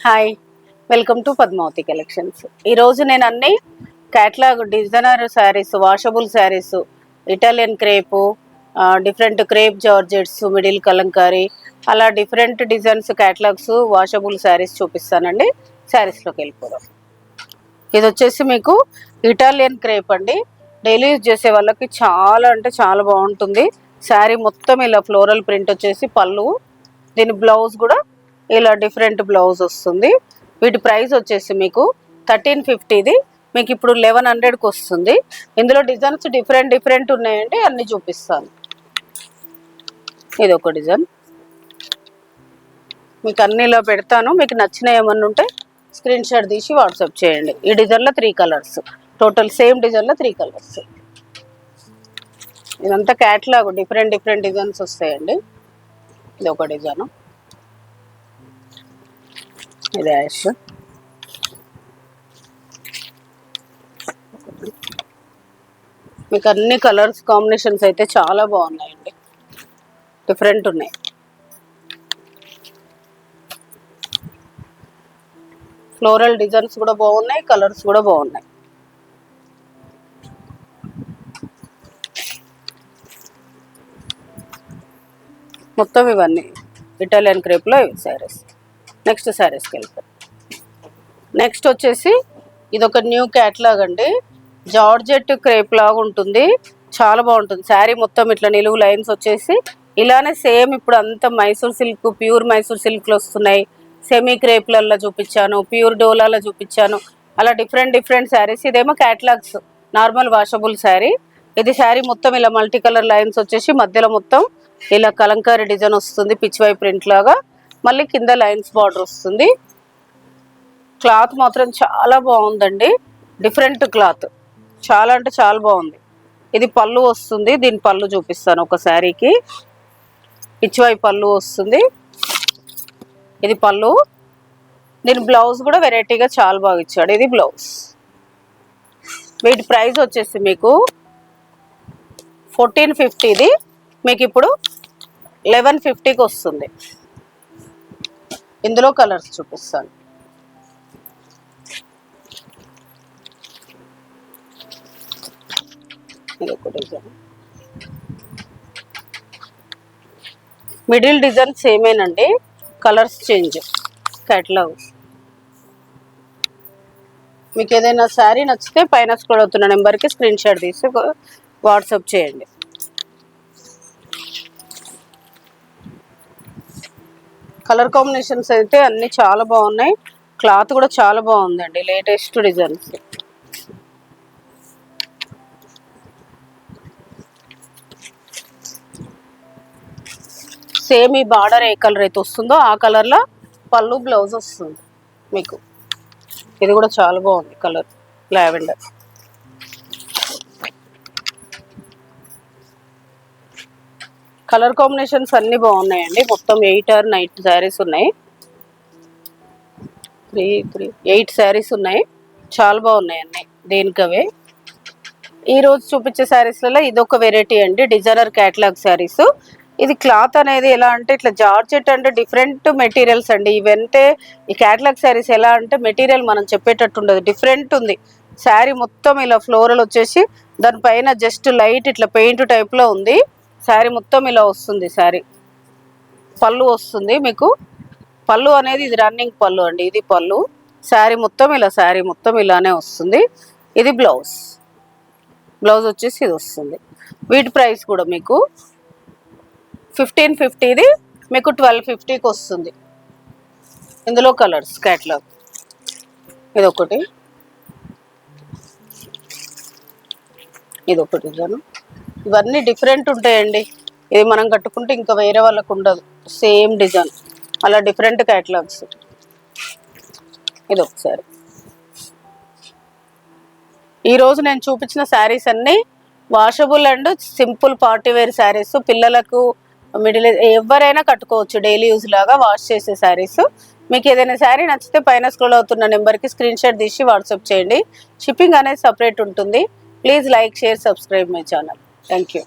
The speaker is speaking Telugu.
Hi, welcome to Padmavati collections. ఈరోజు నేను అన్ని catalogue designer saris, washable saris, Italian crepe, different crepe georgettes, middle Kalamkari, అలా different designs catalogues washable saris చూపిస్తానండి. శారీస్లోకి వెళ్ళిపోదాం. ఇది వచ్చేసి మీకు ఇటాలియన్ క్రేప్ అండి. డైలీ యూజ్ చేసే వాళ్ళకి చాలా అంటే చాలా బాగుంటుంది. శారీ మొత్తం ఇలా ఫ్లోరల్ ప్రింట్ వచ్చేసి పళ్ళు, దీని బ్లౌజ్ కూడా ఇలా డిఫరెంట్ బ్లౌజ్ వస్తుంది. వీటి ప్రైస్ వచ్చేసి మీకు 1350, మీకు ఇప్పుడు 1100కి వస్తుంది. ఇందులో డిజైన్స్ డిఫరెంట్ ఉన్నాయండి, అన్ని చూపిస్తాను. ఇది ఒక డిజైన్ మీకు అన్ని ఇలా పెడతాను. మీకు నచ్చిన ఏమన్నా ఉంటే స్క్రీన్ షాట్ తీసి వాట్సాప్ చేయండి. ఈ డిజైన్లో 3 కలర్స్, టోటల్ సేమ్ డిజైన్లో 3 కలర్స్. ఇదంతా క్యాట్లాగ్ డిఫరెంట్ డిజైన్స్ వస్తాయండి. ఇది ఒక డిజైన్, ఇది యాష్, మీకు అన్ని కలర్స్ కాంబినేషన్స్ అయితే చాలా బాగున్నాయండి, డిఫరెంట్ ఉన్నాయి. ఫ్లోరల్ డిజైన్స్ కూడా బాగున్నాయి, కలర్స్ కూడా బాగున్నాయి. మొత్తం ఇవన్నీ ఇటాలియన్ క్రేప్లో ఇవి శారీస్. నెక్స్ట్ శారీస్కి వెళ్తాం. నెక్స్ట్ వచ్చేసి ఇది ఒక న్యూ క్యాట్లాగ్ అండి. జార్జెట్ క్రేప్ లాగా ఉంటుంది, చాలా బాగుంటుంది. శారీ మొత్తం ఇట్లా నిలువు లైన్స్ వచ్చేసి ఇలానే సేమ్ ఇప్పుడు అంతా మైసూర్ సిల్క్, ప్యూర్ మైసూర్ సిల్క్లు వస్తున్నాయి. సెమీ క్రేప్లలో చూపించాను, ప్యూర్ డోలాలో చూపించాను, అలా డిఫరెంట్ శారీస్. ఇదేమో క్యాట్లాగ్స్ నార్మల్ వాషబుల్ శారీ. ఇది శారీ మొత్తం ఇలా మల్టీ కలర్ లైన్స్ వచ్చేసి మధ్యలో మొత్తం ఇలా కలంకారీ డిజైన్ వస్తుంది, పిచ్ వై ప్రింట్ లాగా. మళ్ళీ కింద లైన్స్ బార్డర్ వస్తుంది. క్లాత్ మాత్రం చాలా బాగుందండి, డిఫరెంట్ క్లాత్, చాలా అంటే చాలా బాగుంది. ఇది పళ్ళు వస్తుంది, దీని పళ్ళు చూపిస్తాను. ఒక శారీకి పిచ్చివై పళ్ళు వస్తుంది, ఇది పళ్ళు. దీని బ్లౌజ్ కూడా వెరైటీగా చాలా బాగా ఇచ్చాడు, ఇది బ్లౌజ్. వీటి ప్రైస్ వచ్చేసి మీకు 1450, మీకు ఇప్పుడు 1150కి వస్తుంది. ఇందులో కలర్స్ చూపిస్తాను. ఇది ఒక డిజైన్, మిడిల్ డిజైన్ సేమేనండి, కలర్స్ చేంజ్. క్యాట్లాగ్ మీకు ఏదైనా శారీ నచ్చితే పైన స్క్రోల్ అవుతున్న నెంబర్కి స్క్రీన్ షాట్ తీసి వాట్సాప్ చేయండి. కలర్ కాంబినేషన్స్ అయితే అన్నీ చాలా బాగున్నాయి, క్లాత్ కూడా చాలా బాగుందండి, లేటెస్ట్ డిజైన్స్. సేమ్ ఈ బార్డర్ ఏ కలర్ అయితే వస్తుందో ఆ కలర్లో పళ్ళు, బ్లౌజ్ వస్తుంది మీకు. ఇది కూడా చాలా బాగుంది కలర్, లావెండర్. కలర్ కాంబినేషన్స్ అన్నీ బాగున్నాయండి. మొత్తం 8 or 9 శారీస్ ఉన్నాయి, 8 శారీస్ ఉన్నాయి, చాలా బాగున్నాయి అన్నీ దేనికవే. ఈరోజు చూపించే శారీస్లలో ఇదొక వెరైటీ అండి, డిజైనర్ క్యాట్లాగ్ శారీస్. ఇది క్లాత్ అనేది ఎలా అంటే ఇట్లా జార్జెట్ అంటే డిఫరెంట్ మెటీరియల్స్ అండి. ఇవంటే ఈ క్యాట్లాగ్ శారీస్ ఎలా అంటే మెటీరియల్ మనం చెప్పేటట్టు ఉండదు, డిఫరెంట్ ఉంది. శారీ మొత్తం ఇలా ఫ్లోరల్ వచ్చేసి దానిపైన జస్ట్ లైట్ ఇట్లా పెయింట్ టైప్లో ఉంది. శారీ మొత్తం ఇలా వస్తుంది. శారీ పళ్ళు వస్తుంది మీకు, పళ్ళు అనేది ఇది రన్నింగ్ పళ్ళు అండి, ఇది పళ్ళు. శారీ మొత్తం ఇలానే వస్తుంది. ఇది బ్లౌజ్, బ్లౌజ్ వచ్చేసి ఇది వస్తుంది. వీటి ప్రైస్ కూడా మీకు 1550, మీకు 1250కి వస్తుంది. ఇందులో కలర్స్ క్యాట్లాగ్, ఇదొకటి, ఇదొకటి డిజైన్. ఇవన్నీ డిఫరెంట్ ఉంటాయండి, ఇది మనం కట్టుకుంటే ఇంకా వేరే వాళ్ళకు ఉండదు, సేమ్ డిజైన్, అలా డిఫరెంట్ క్యాటలాగ్స్. ఇది ఒకసారి ఈరోజు నేను చూపించిన శారీస్ అన్నీ washable and simple party wear sarees. పిల్లలకు, మిడిల్ ఎవరైనా కట్టుకోవచ్చు, డైలీ యూజ్ లాగా వాష్ చేసే శారీస్. మీకు ఏదైనా శారీ నచ్చితే పైన స్క్రోల్ అవుతున్న నెంబర్కి స్క్రీన్ షాట్ తీసి వాట్సాప్ చేయండి. షిప్పింగ్ అనేది సపరేట్ ఉంటుంది. Please like, share, subscribe my channel. Thank you.